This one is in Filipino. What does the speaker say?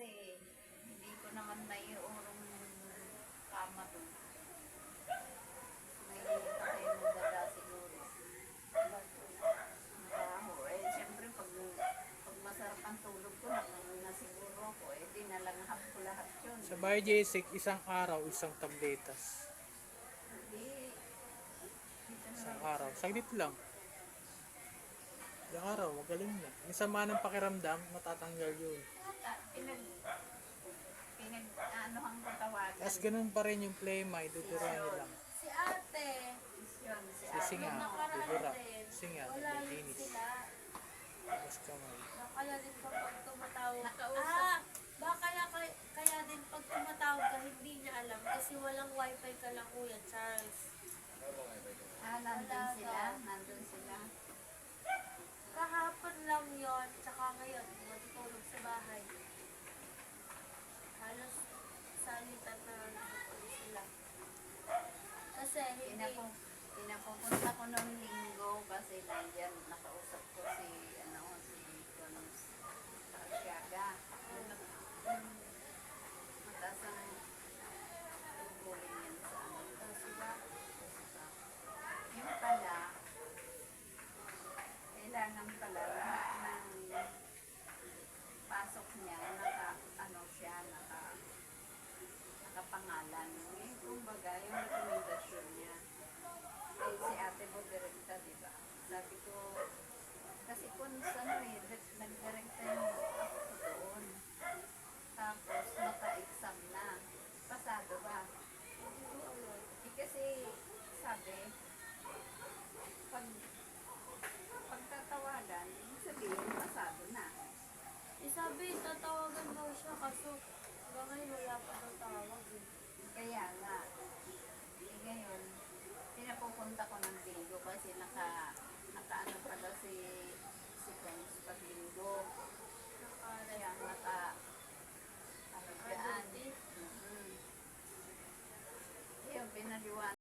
kasi hindi ko naman naiurong kama doon. May patay mo dada siguro. Mabaho. Eh, siyempre pag masarap ang tulog ko, na siguro ako, eh, dinalanghap ko lahat yun. Sa Bahay Jessic, isang araw, isang tabletas. Hindi, dito na Isang lang. araw. Saglit lang. Isang araw, magaling na. Yung sama ng pakiramdam, matatanggal yun. Anohan ko tawagan. Tapos ganun pa rin yung play my, duduruan nyo lang. Si ate, Yun, si Kasi nga, nakaraan dudura. din, Kasi nga, wala rin naglilinis. sila. Tapos kamay. Kaya din pa pag tumatawag. Nakausap. Baka kaya din pag tumatawag ka, hindi niya alam kasi walang wifi ka lang, Kuya Charles. Nandun sila. Nandun sila. Kahapon lang yon, tsaka ngayon, matutulog sa bahay. Halos salitan na natutulog sila. Kasi hindi, Pinapupunta ko noong linggo kasi nandyan nakausap ko si Cons Arsiaga. Mataas ang tungkulin yan sa amin. Yung pala, kailangan pala ng pasok niya, nakapangalan. Yung kumbaga, yung rekomendasyon niya. Eh, si ate mo direkta, di ba? Sabi ko, kasi kung nagdirekta yung ako ko doon. Tapos, naka-exam na. Pasado ba? Eh, kasi, sabi, pagtatawagan, ibig sabihin, pasado na. sabi, tatawagan daw siya kaso hanggang ngayon wala pa daw tawag. Kaya